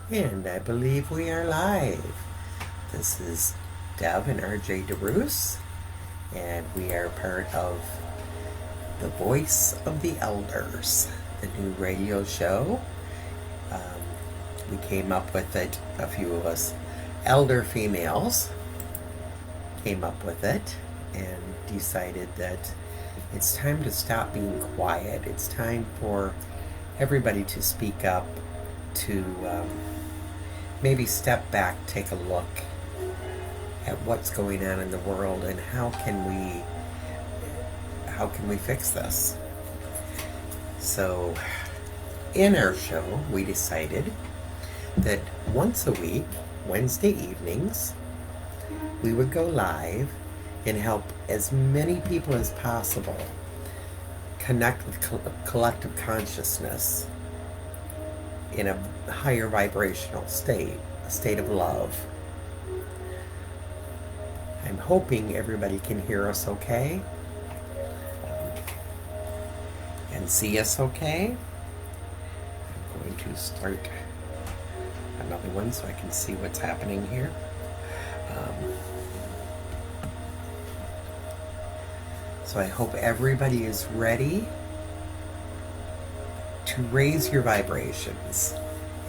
And I believe we are live. This is Deb and Arjay DeRousse, and we are part of The Voice of the Elders, the new radio show. We came up with it, a few of us elder females came up with it and decided that it's time to stop being quiet. It's time for everybody to speak up, to maybe step back, take a look at what's going on in the world and how can we fix this. So in our show, we decided that once a week, Wednesday evenings, we would go live and help as many people as possible connect with collective consciousness in a higher vibrational state, a state of love. I'm hoping everybody can hear us okay and see us okay. I'm going to start another one so I can see what's happening here. So I hope everybody is ready to raise your vibrations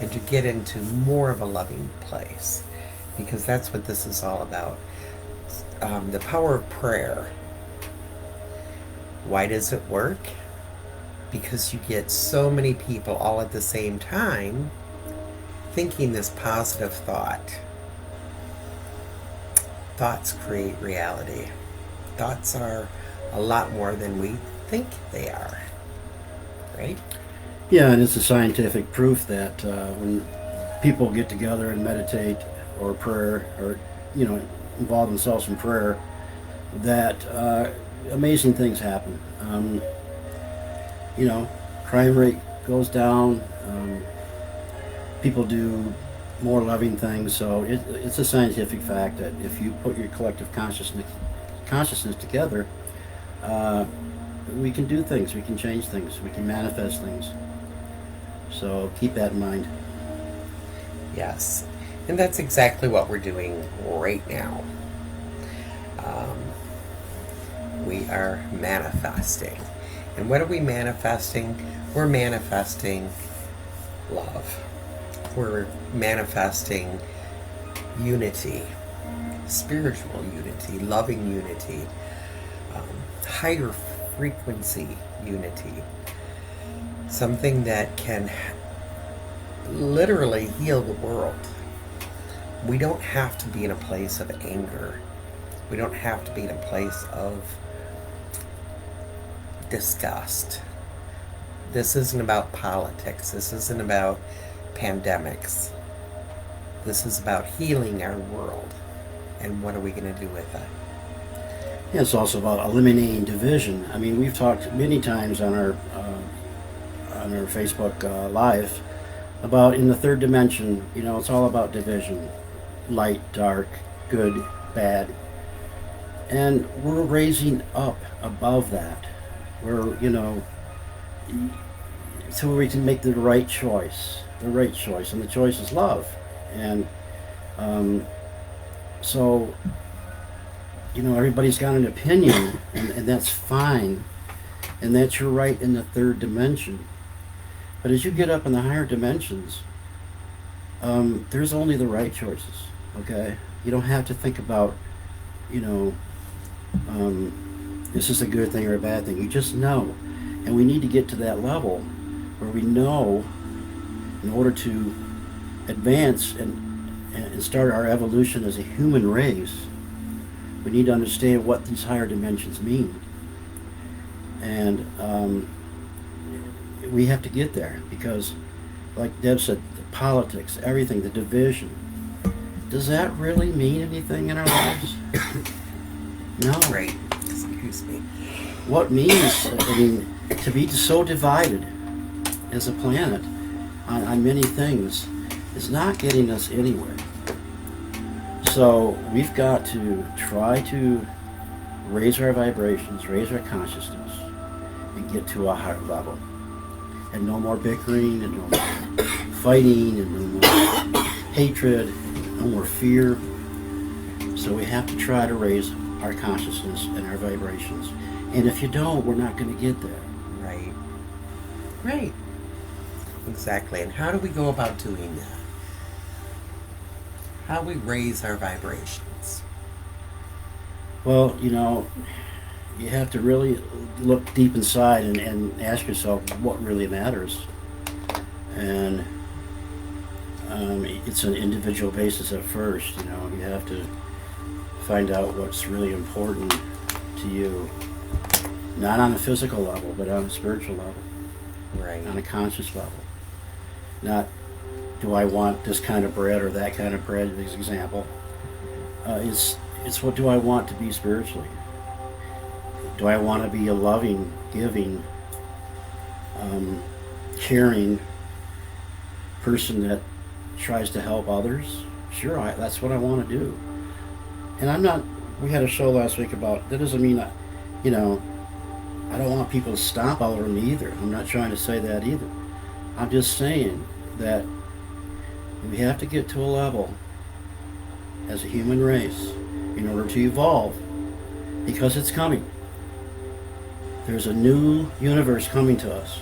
and to get into more of a loving place, because that's what this is all about. The power of prayer. Why does it work? Because you get so many people all at the same time thinking this positive thought. Thoughts create reality. Thoughts are a lot more than we think they are, right? Yeah, and it's a scientific proof that when people get together and meditate or prayer or, involve themselves in prayer, that amazing things happen. Crime rate goes down. People do more loving things. So it's a scientific fact that if you put your collective consciousness together, we can do things, we can change things, we can manifest things. So keep that in mind. Yes, and that's exactly what we're doing right now. We are manifesting. And what are we manifesting? We're manifesting love. We're manifesting unity, spiritual unity, loving unity, higher frequency unity, something that can literally heal the world. We don't have to be in a place of anger. We don't have to be in a place of disgust. This isn't about politics. This isn't about pandemics. This is about healing our world. And what are we going to do with that? Yeah, it's also about eliminating division. I mean, we've talked many times on our Facebook Live about in the third dimension, it's all about division. Light, dark, good, bad. And we're raising up above that. We're, so we can make the right choice. And the choice is love. And so, everybody's got an opinion, and that's fine. And that's your right in the third dimension. But as you get up in the higher dimensions, there's only the right choices, okay? You don't have to think about, this is a good thing or a bad thing. You just know. And we need to get to that level where we know in order to advance and start our evolution as a human race, we need to understand what these higher dimensions mean. And we have to get there because, like Deb said, the politics, everything, the division, does that really mean anything in our lives? No. Right. Excuse me. What means, to be so divided as a planet on many things is not getting us anywhere. So we've got to try to raise our vibrations, raise our consciousness, and get to a higher level. And no more bickering and no more fighting and no more hatred, no more fear. So we have to try to raise our consciousness and our vibrations. And if you don't, we're not going to get there. Right. Right. Exactly. And how do we go about doing that? How do we raise our vibrations? Well, you have to really look deep inside and ask yourself what really matters. And it's an individual basis at first. You have to find out what's really important to you. Not on a physical level, but on a spiritual level. Right. On a conscious level. Not, do I want this kind of bread or that kind of bread, as an example. It's what do I want to be spiritually? Do I want to be a loving, giving, caring person that tries to help others? Sure, that's what I want to do. And we had a show last week about, that doesn't mean I don't want people to stomp all over me either. I'm not trying to say that either. I'm just saying that we have to get to a level as a human race in order to evolve, because it's coming. There's a new universe coming to us.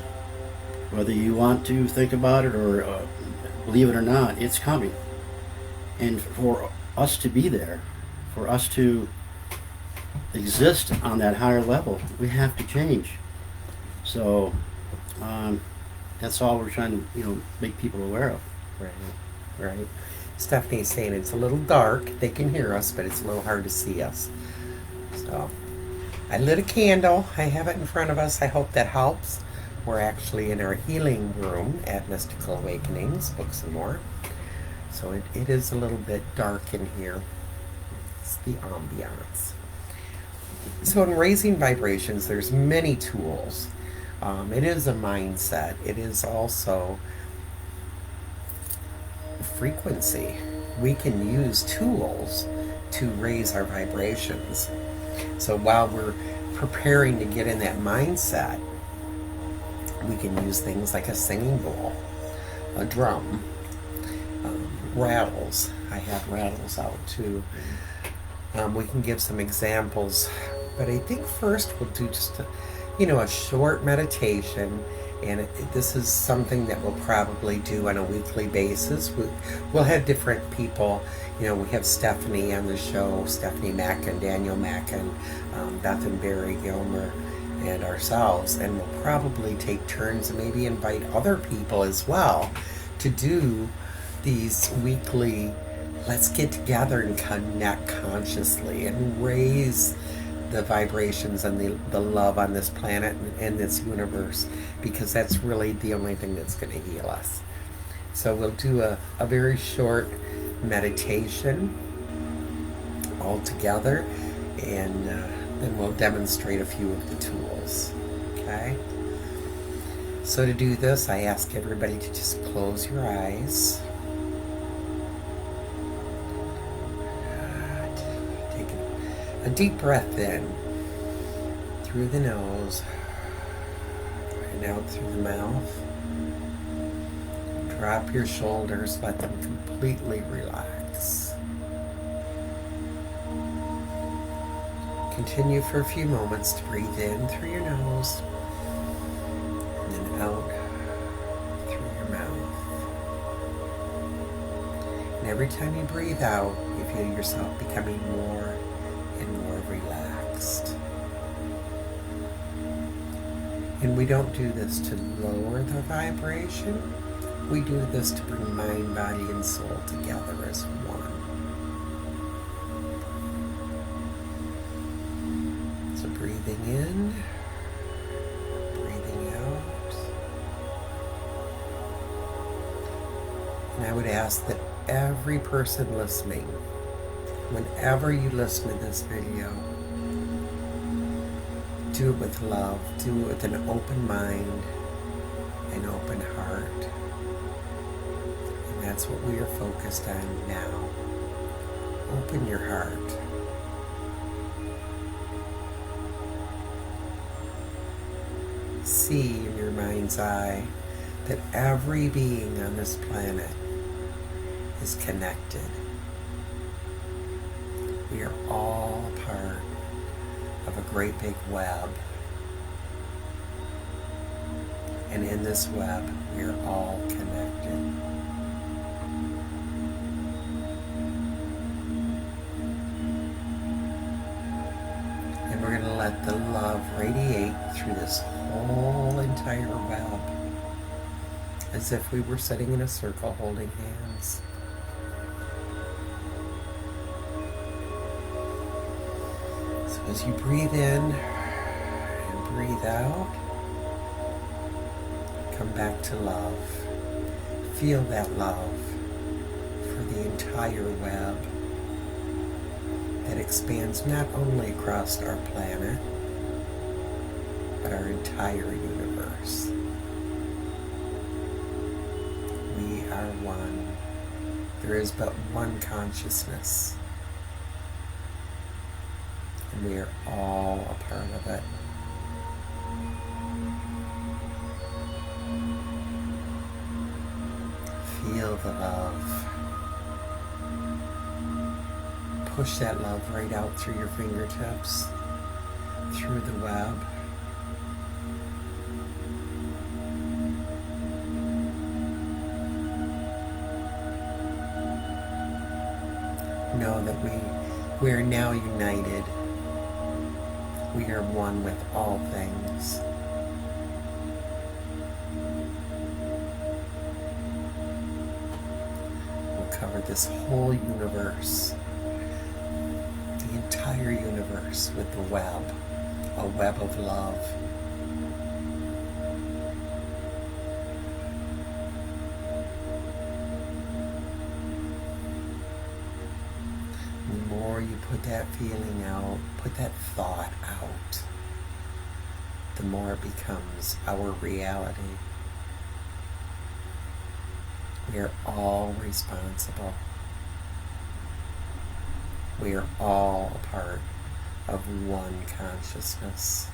Whether you want to think about it or believe it or not, it's coming. And for us to be there, for us to exist on that higher level, we have to change. So that's all we're trying to make people aware of. Right. Stephanie's saying it's a little dark. They can hear us, but it's a little hard to see us. So I lit a candle. I have it in front of us. I hope that helps. We're actually in our healing room at Mystical Awakenings, Books and More. So it is a little bit dark in here. It's the ambiance. So in raising vibrations, there's many tools. It is a mindset. It is also frequency. We can use tools to raise our vibrations. So while we're preparing to get in that mindset, we can use things like a singing bowl, a drum, rattles. I have rattles out too. We can give some examples, but I think first we'll do just a short meditation, and this is something that we'll probably do on a weekly basis. We'll have different people. We have Stephanie on the show, Stephanie Mackin, Daniel Mackin, Beth and Barry Gilmer, and ourselves, and we'll probably take turns and maybe invite other people as well to do these weekly, let's get together and connect consciously and raise the vibrations and the love on this planet and this universe, because that's really the only thing that's going to heal us. So we'll do a very short meditation all together, and then we'll demonstrate a few of the tools. Okay? So to do this, I ask everybody to just close your eyes. Take a deep breath in through the nose and out through the mouth. Drop your shoulders, let them completely relax. Continue for a few moments to breathe in through your nose and then out through your mouth. And every time you breathe out, you feel yourself becoming more and more relaxed. And we don't do this to lower the vibration. We do this to bring mind, body, and soul together as one. So breathing in, breathing out. And I would ask that every person listening, whenever you listen to this video, do it with love, do it with an open mind, an open heart. And that's what we are focused on now. Open your heart. See in your mind's eye that every being on this planet is connected. We are all part of a great big web. And in this web, we are all connected. And we're going to let the love radiate through this whole entire web, as if we were sitting in a circle holding hands. So as you breathe in and breathe out, come back to love. Feel that love for the entire web that expands not only across our planet, but our entire universe. We are one. There is but one consciousness, and we are all a part of it. Feel the love. Push that love right out through your fingertips, through the web. Know that we are now united. We are one with all things. We'll cover this whole universe, the entire universe, with the web, a web of love. The more you put that feeling out, put that thought out, the more it becomes our reality. We are all responsible. We are all a part of one consciousness.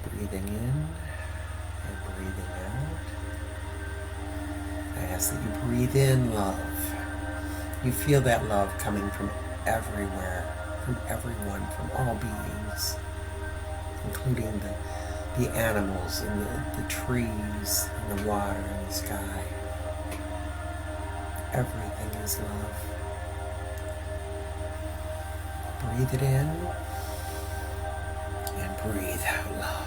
Breathing in and breathing out. I ask that you breathe in love. You feel that love coming from everywhere, from everyone, from all beings, including the animals and the trees and the water and the sky. Everything is love. Breathe it in and breathe out love.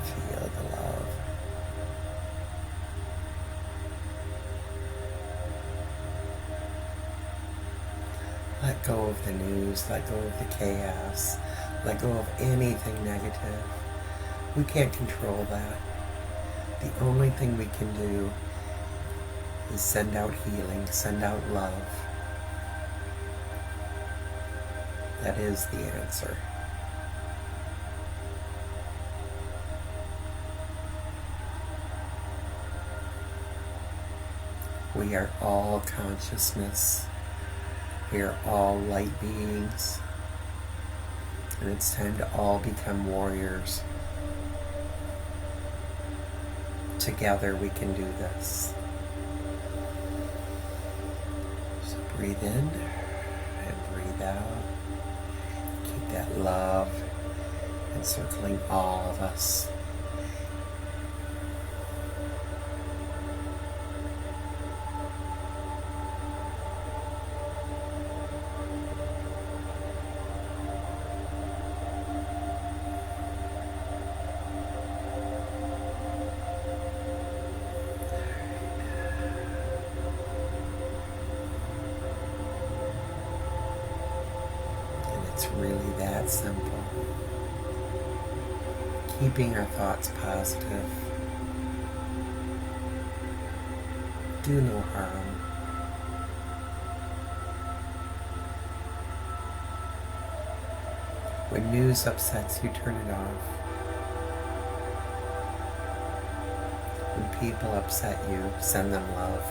Feel the love. Let go of the news, let go of the chaos, let go of anything negative. We can't control that. The only thing we can do is send out healing, send out love. That is the answer. We are all consciousness. We are all light beings. And it's time to all become warriors. Together we can do this. So breathe in and breathe out. Keep that love encircling all of us. It's really that simple. Keeping our thoughts positive. Do no harm. When news upsets you, turn it off. people upset you, send them love.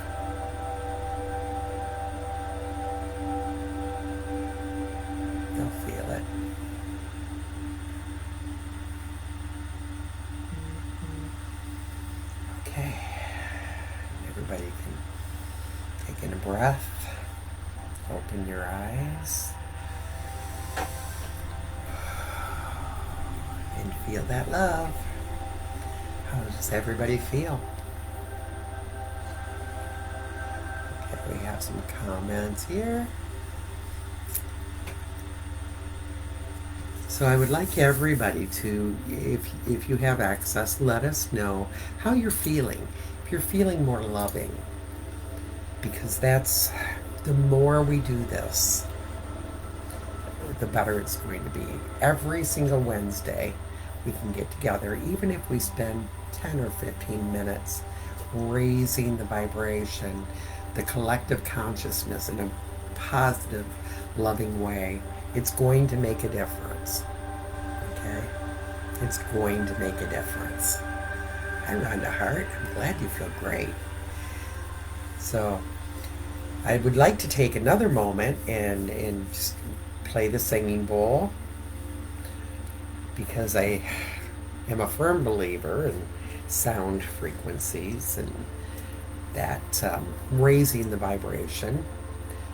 They'll feel it. Okay. Everybody can take in a breath. Open your eyes. And feel that love. How does everybody feel? Okay, we have some comments here. So I would like everybody to, if you have access, let us know how you're feeling. If you're feeling more loving, because that's, the more we do this, the better it's going to be. Every single Wednesday, we can get together, even if we spend 10 or 15 minutes raising the vibration, the collective consciousness in a positive, loving way. It's going to make a difference. Okay? It's going to make a difference. Hi, Rhonda Hart. I'm glad you feel great. So, I would like to take another moment and just play the singing bowl, because I am a firm believer in sound frequencies and that raising the vibration.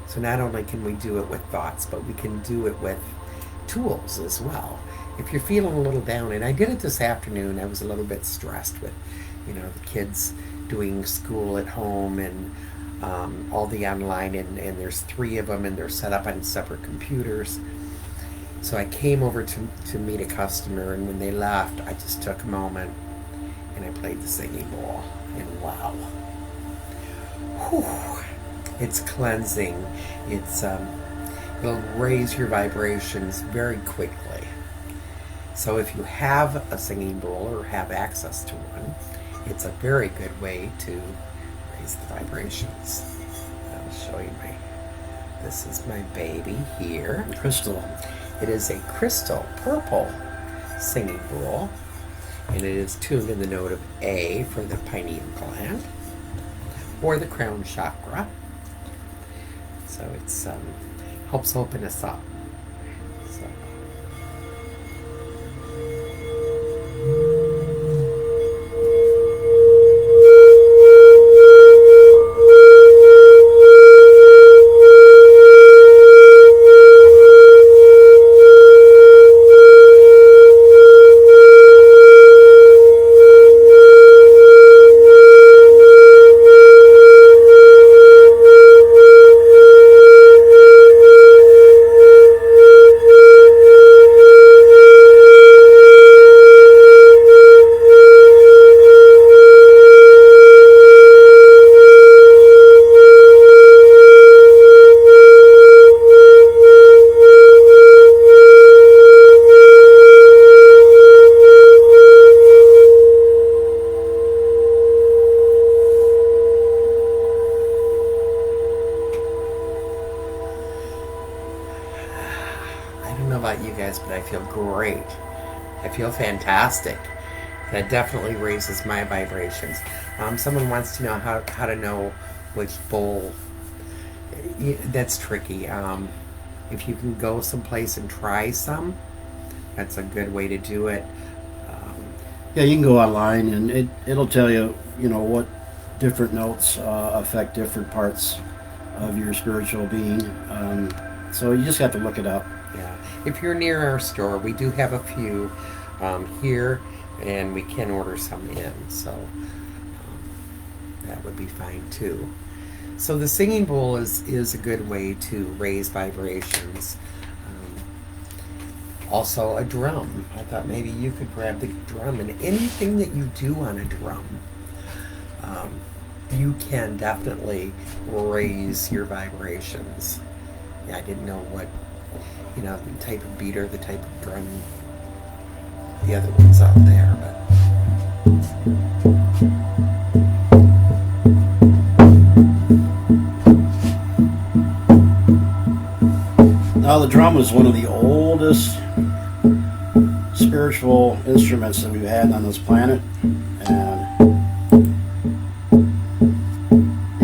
So not only can we do it with thoughts, but we can do it with tools as well. If you're feeling a little down, and I did it this afternoon, I was a little bit stressed with, the kids doing school at home and all the online, and there's 3 of them, and they're set up on separate computers. So I came over to meet a customer, and when they left, I just took a moment and I played the singing bowl, and wow. Whew. It's cleansing. It'll raise your vibrations very quickly. So if you have a singing bowl or have access to one, it's a very good way to raise the vibrations. I'll show you this is my baby here. Crystal. It is a crystal purple singing bowl, and it is tuned in the note of A for the pineal gland or the crown chakra. So it's helps open us up. So. About you guys, but I feel great. I feel fantastic. That definitely raises my vibrations. Someone wants to know how to know which bowl. That's tricky. If you can go someplace and try some, that's a good way to do it. Yeah, you can go online and it'll tell you, what different notes affect different parts of your spiritual being. So you just have to look it up. Yeah. If you're near our store, we do have a few here, and we can order some in, so that would be fine too. So the singing bowl is a good way to raise vibrations. Also a drum. I thought maybe you could grab the drum, and anything that you do on a drum, you can definitely raise your vibrations. Yeah, I didn't know what, the type of beater, the type of drum, the other ones out there, but. Now the drum is one of the oldest spiritual instruments that we've had on this planet, and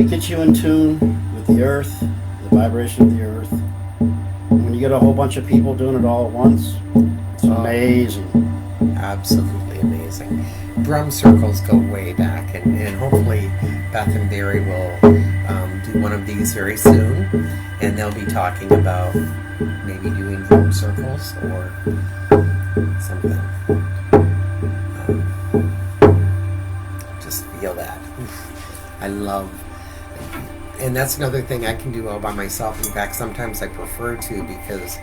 it gets you in tune with the earth, the vibration of the earth. When you get a whole bunch of people doing it all at once, it's amazing. Absolutely amazing. Drum circles go way back, and hopefully Beth and Barry will do one of these very soon, and they'll be talking about maybe doing drum circles or something. Just feel that. I love, and that's another thing I can do all by myself. In fact, sometimes I prefer to, because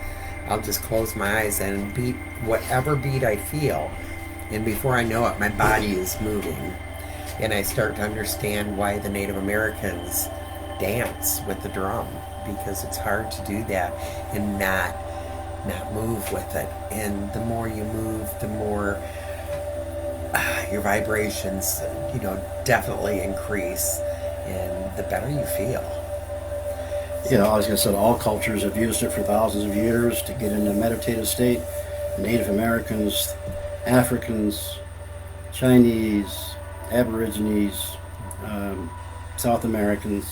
I'll just close my eyes and beat whatever beat I feel, and before I know it, my body is moving, and I start to understand why the Native Americans dance with the drum, because it's hard to do that and not move with it. And the more you move, the more your vibrations, definitely increase, and the better you feel. Like I said, all cultures have used it for thousands of years to get into a meditative state. Native Americans, Africans, Chinese, Aborigines, South Americans,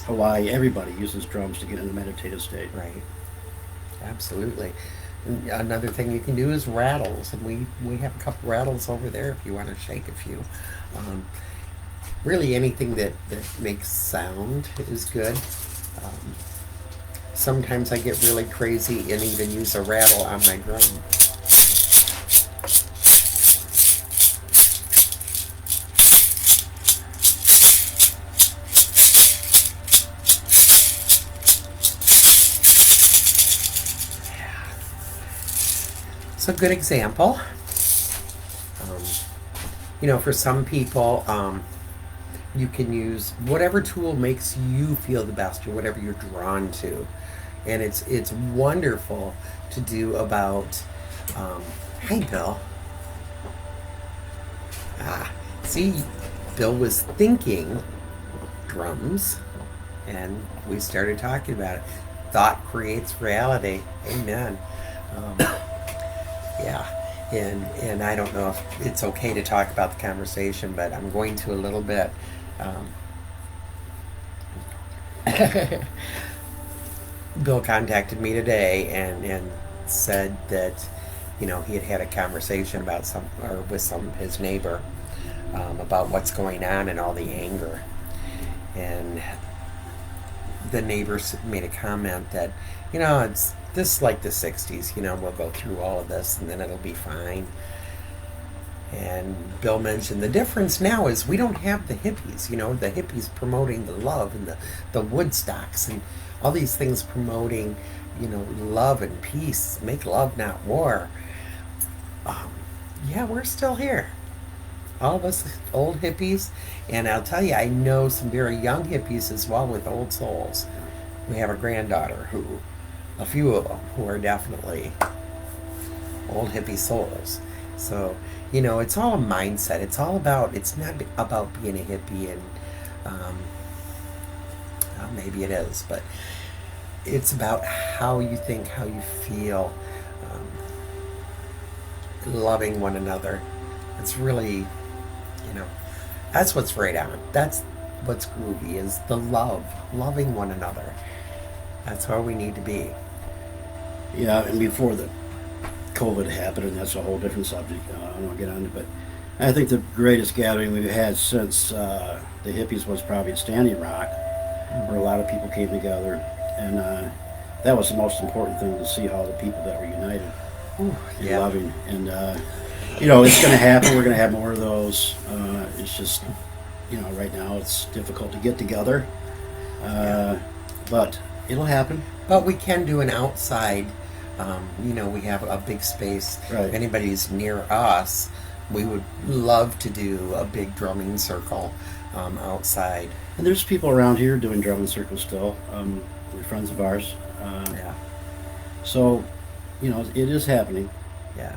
Hawaii, everybody uses drums to get in a meditative state. Right. Absolutely. Another thing you can do is rattles, and we have a couple rattles over there if you want to shake a few. Really anything that makes sound is good. Sometimes I get really crazy and even use a rattle on my drum. It's a good example. For some people, you can use whatever tool makes you feel the best, or whatever you're drawn to, and it's wonderful to do about. Hi, Bill. See, Bill was thinking drums, and we started talking about it. Thought creates reality. Amen. Yeah. And I don't know if it's okay to talk about the conversation, but I'm going to a little bit. Bill contacted me today and said that he had had a conversation with his neighbor about what's going on and all the anger, and the neighbors made a comment that it's this like the 60s, we'll go through all of this and then it'll be fine. And Bill mentioned the difference now is we don't have the hippies, the hippies promoting the love, and the Woodstocks and all these things promoting, love and peace, make love, not war. We're still here. All of us old hippies, and I'll tell you, I know some very young hippies as well with old souls. We have a granddaughter a few of them who are definitely old hippie souls. So, it's all a mindset. It's not about being a hippie and, well, maybe it is, but it's about how you think, how you feel, loving one another. It's really, that's what's right on. That's what's groovy, is the loving one another. That's where we need to be. Yeah, and before the COVID happened, and that's a whole different subject, I don't want to get on it, but I think the greatest gathering we've had since the hippies was probably at Standing Rock, where a lot of people came together, and that was the most important thing, to see all the people that were united and loving. And it's going to happen. We're going to have more of those. It's just, right now it's difficult to get together, but it'll happen. But we can do an outside. We have a big space. Right. If anybody's near us, we would love to do a big drumming circle outside. And there's people around here doing drumming circles still. They're friends of ours. So, it is happening. Yeah.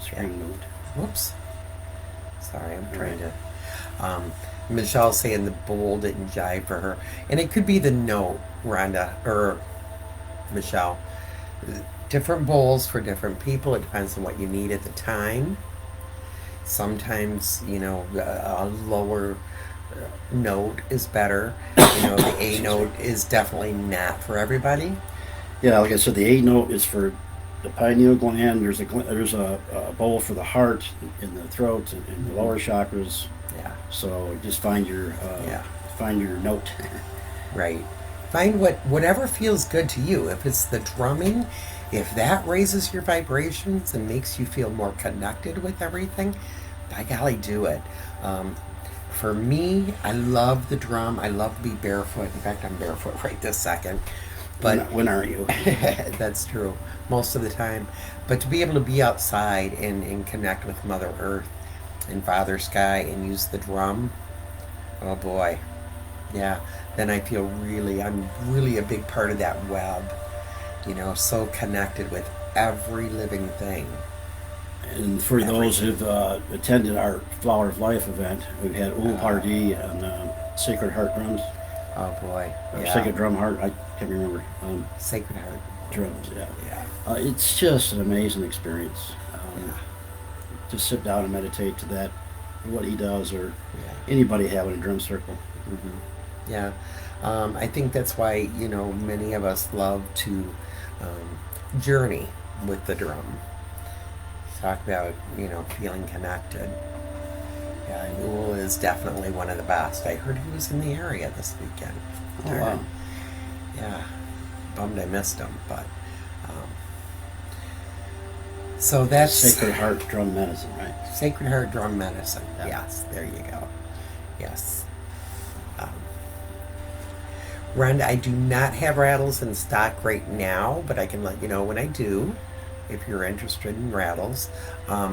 Spring moved. Whoops. Sorry, I'm trying to. Michelle's saying the bowl didn't jive for her, and it could be the note, Rhonda or Michelle. Different bowls for different people. It depends on what you need at the time. Sometimes, a lower note is better. The A note is definitely not for everybody. Yeah, like I said, the A note is for the pineal gland. There's a bowl for the heart in the throat and the lower chakras. Yeah. So just find your Yeah. find your note. Right. Find whatever feels good to you. If it's the drumming, if that raises your vibrations and makes you feel more connected with everything, by golly, do it. For me, I love the drum. I love to be barefoot. In fact, I'm barefoot right this second. But When are you? that's true most of the time. But to be able to be outside and connect with Mother Earth and Father Sky and use the drum, oh boy, yeah. Then I feel I'm really a big part of that web. So connected with every living thing. And for those who've attended our Flower of Life event, we've had Ul Hardy and Sacred Heart drums. Oh boy, Or yeah. Sacred Drum Heart, I can't remember. Sacred Heart Drums, yeah. Yeah. It's just an amazing experience. Yeah. Just sit down and meditate to that, what he does, or Yeah. anybody having a drum circle. Mm-hmm. Yeah. I think that's why, many of us love to journey with the drum. Talk about, feeling connected. Yeah, and Ul is definitely one of the best. I heard he was in the area this weekend. Oh, wow. Yeah. Bummed I missed him, but so that's Sacred Heart Drum Medicine, right? Sacred Heart Drum Medicine. Yeah. Yes, there you go. Yes. Rhonda, I do not have rattles in stock right now, but I can let you know when I do, if you're interested in rattles. I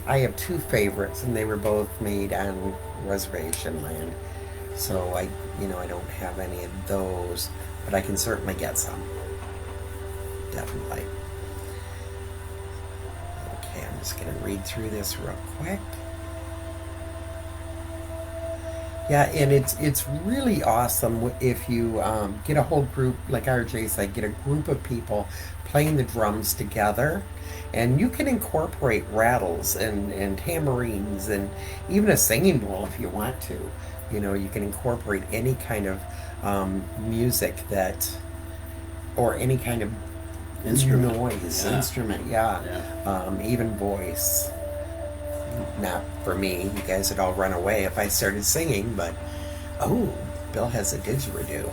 have two favorites, and they were both made on reservation land. So I don't have any of those, but I can certainly get some. Definitely. Okay, I'm just going to read through this real quick. Yeah, and it's really awesome if you get a whole group, like RJ said, get a group of people playing the drums together. And you can incorporate rattles and tambourines and even a singing bowl if you want to. You can incorporate any kind of music or any kind of Instrument. noise, Yeah. instrument, yeah. Even voice. Not for me. You guys would all run away if I started singing, but Bill has a didgeridoo.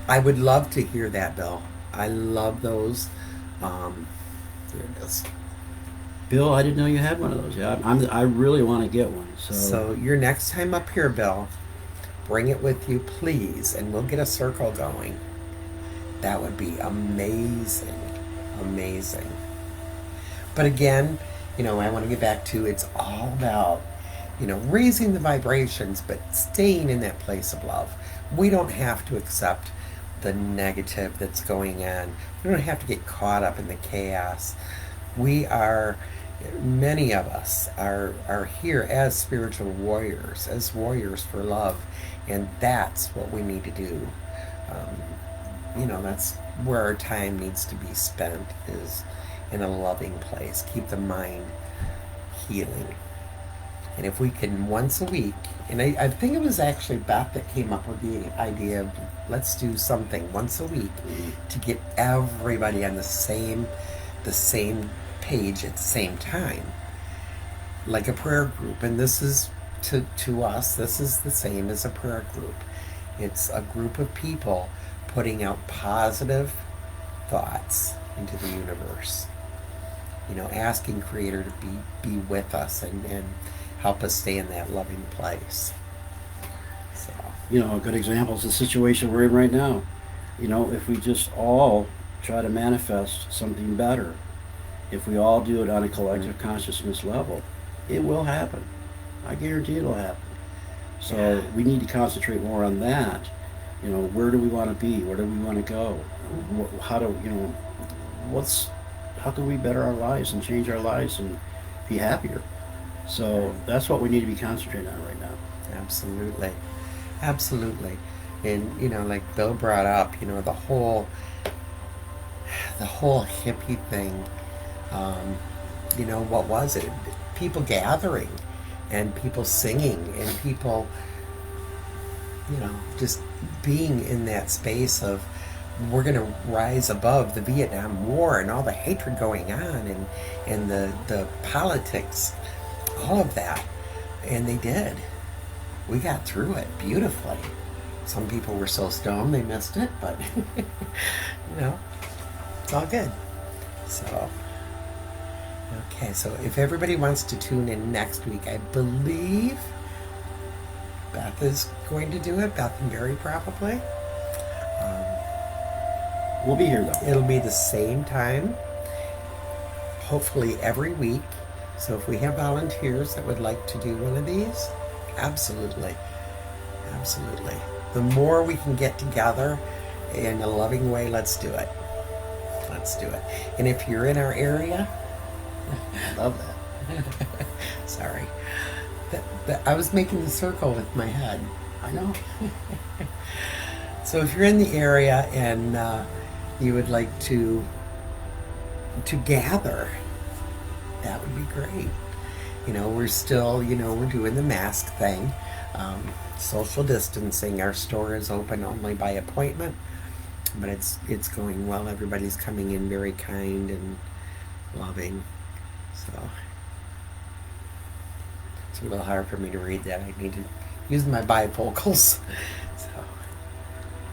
I would love to hear that, Bill. I love those. Here it is. Bill, I didn't know you had one of those. Yeah, I really want to get one. So your next time up here, Bill, bring it with you, please, and we'll get a circle going. That would be amazing. Amazing. But again, I want to get back to it's all about, raising the vibrations, but staying in that place of love. We don't have to accept the negative that's going on. We don't have to get caught up in the chaos. Many of us are here as spiritual warriors, as warriors for love, and that's what we need to do. That's where our time needs to be spent, is in a loving place. Keep the mind healing. And if we can once a week, and I think it was actually Beth that came up with the idea of let's do something once a week to get everybody on the same page at the same time, like a prayer group. And this is to us, this is the same as a prayer group. It's a group of people putting out positive thoughts into the universe. Asking Creator to be with us and help us stay in that loving place. So. A good example is the situation we're in right now. If we just all try to manifest something better, if we all do it on a collective consciousness level, it will happen. I guarantee it'll happen. So we need to concentrate more on that. Where do we want to be? Where do we want to go? How can we better our lives and change our lives and be happier? So that's what we need to be concentrating on right now. Absolutely. Absolutely. And, like Bill brought up, the whole hippie thing, what was it? People gathering and people singing and people, just being in that space of we're going to rise above the Vietnam War and all the hatred going on and the politics, all of that. And they did. We got through it beautifully. Some people were so stoned they missed it, but it's all good. So, okay, so if everybody wants to tune in next week, I believe Beth is going to do it. Beth and Gary probably. We'll be here though. It'll be the same time, hopefully every week. So if we have volunteers that would like to do one of these, absolutely. The more we can get together in a loving way, let's do it. And if you're in our area, I love that. Sorry. I was making the circle with my head. I know. So if you're in the area and you would like to gather, that would be great. We're still, we're doing the mask thing. Social distancing. Our store is open only by appointment, but it's going well. Everybody's coming in very kind and loving. So it's a little hard for me to read that. I need to use my bifocals. So,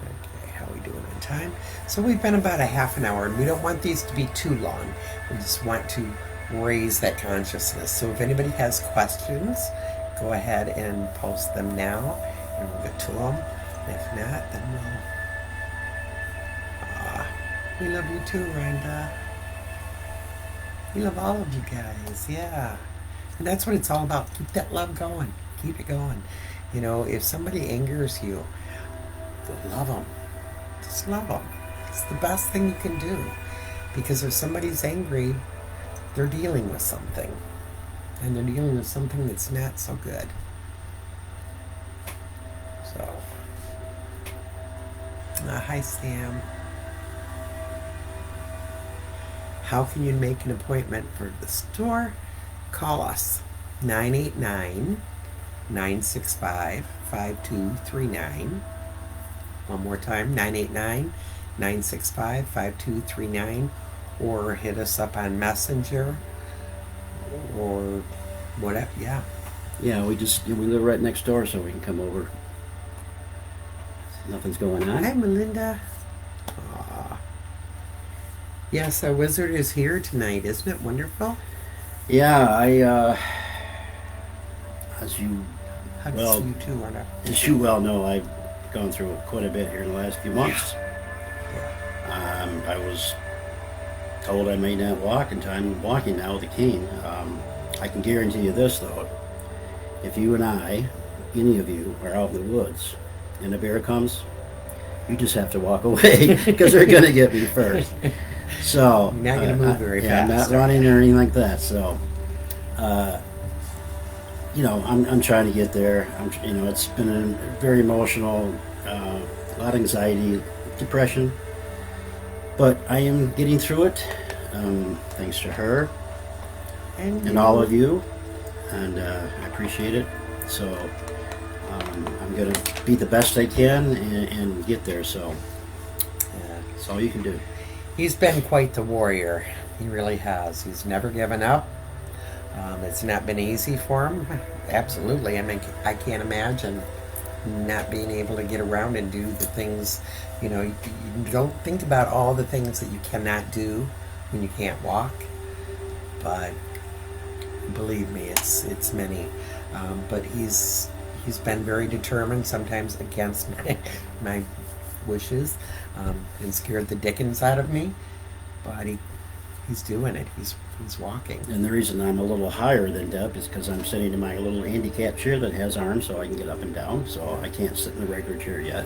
okay, how are we doing on time? So we've been about a half an hour, and we don't want these to be too long. We just want to raise that consciousness. So if anybody has questions, go ahead and post them now, and we'll get to them. And if not, then we love you too, Rhonda. We love all of you guys, yeah. And that's what it's all about. Keep that love going. Keep it going. If somebody angers you, love them. Just love them. It's the best thing you can do. Because if somebody's angry, they're dealing with something. And they're dealing with something that's not so good. So, hi Sam. How can you make an appointment for the store? Call us, 989-965-5239. One more time, 989-965-5239. Or hit us up on Messenger or whatever. Yeah, we live right next door, so we can come over. Nothing's going on. Hi Melinda. Aww. Yes, our wizard is here tonight. Isn't it wonderful? Yeah, as you too, Rhonda. As you well know, I've gone through quite a bit here in the last few months. I was told I may not walk in time. I'm walking now with a cane. I can guarantee you this, though. If you and I, any of you, are out in the woods and a bear comes, you just have to walk away because they're going to get me first. So you're not going to move very fast. I'm not running or anything like that. So, I'm trying to get there. It's been a very emotional, a lot of anxiety, depression. But I am getting through it, thanks to her and all of you, and I appreciate it. So I'm going to be the best I can and get there. So that's all you can do. He's been quite the warrior. He really has. He's never given up. It's not been easy for him. Absolutely. I mean, I can't imagine not being able to get around and do the things. You don't think about all the things that you cannot do when you can't walk. But believe me, it's many. But he's been very determined, sometimes against my wishes, and scared the dickens out of me. But he's doing it. He's walking. And the reason I'm a little higher than Deb is because I'm sitting in my little handicap chair that has arms, so I can get up and down. So I can't sit in the regular chair yet.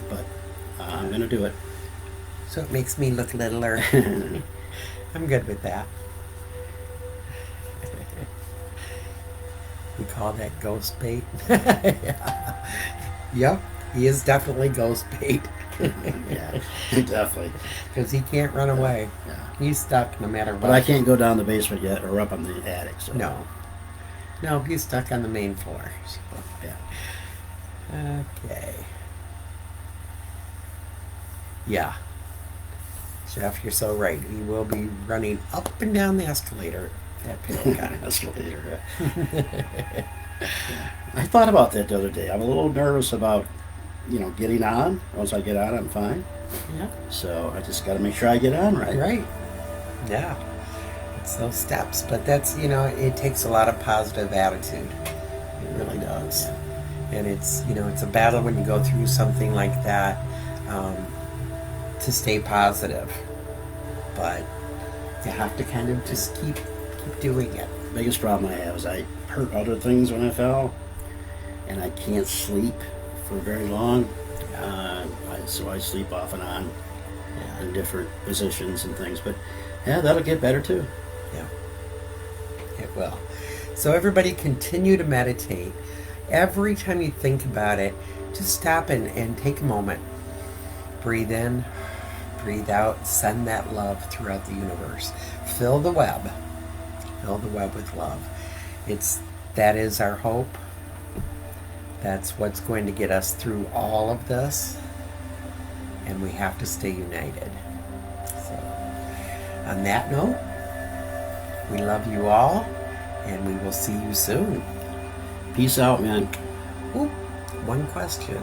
But I'm going to do it. So it makes me look littler. I'm good with that. We call that ghost bait. Yep, he is definitely ghost bait. Yeah, definitely. Because he can't run away. Yeah. He's stuck no matter what. But I can't go down the basement yet or up on the attic. So No. No, he's stuck on the main floor. So. Yeah. Okay. Yeah. Jeff, you're so right. He will be running up and down the escalator. That pillow guy. Escalator. Yeah. I thought about that the other day. I'm a little nervous about, getting on. Once I get on, I'm fine. Yeah. So I just got to make sure I get on right. Right. Yeah. It's those steps. But that's, it takes a lot of positive attitude. It really does. And it's, it's a battle when you go through something like that to stay positive. But you have to kind of just keep doing it. Biggest problem I have is I hurt other things when I fell, and I can't sleep for very long. So I sleep off and on in different positions and things. But yeah, that'll get better too. Yeah, it will. So everybody continue to meditate. Every time you think about it, just stop and take a moment. Breathe in, breathe out, send that love throughout the universe. Fill the web. Fill the web with love. That is our hope. That's what's going to get us through all of this. And we have to stay united. So, on that note, we love you all, and we will see you soon. Peace out, man. Ooh, one question.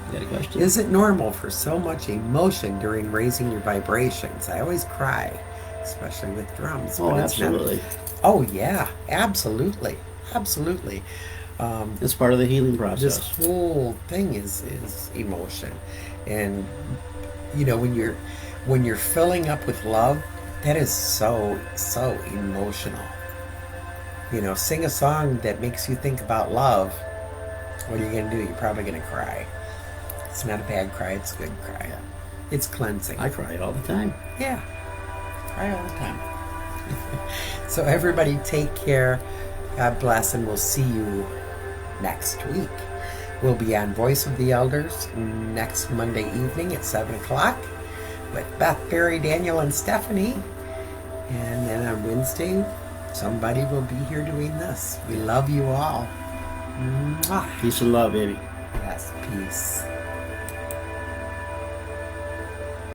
You got a question? Is it normal for so much emotion during raising your vibrations? I always cry, especially with drums. Oh, but it's not- absolutely. Oh, yeah, absolutely. Absolutely. It's part of the healing process. This whole thing is emotion. And, when you're filling up with love, that is so emotional. Sing a song that makes you think about love. What are you going to do? You're probably going to cry. It's not a bad cry, it's a good cry. It's cleansing. I cry all the time. Yeah. Cry all the time. So everybody take care. God bless, and we'll see you next week. We'll be on Voice of the Elders next Monday evening at 7 o'clock with Beth, Barry, Daniel, and Stephanie. And then on Wednesday, somebody will be here doing this. We love you all. Mwah. Peace and love, baby. Yes, peace.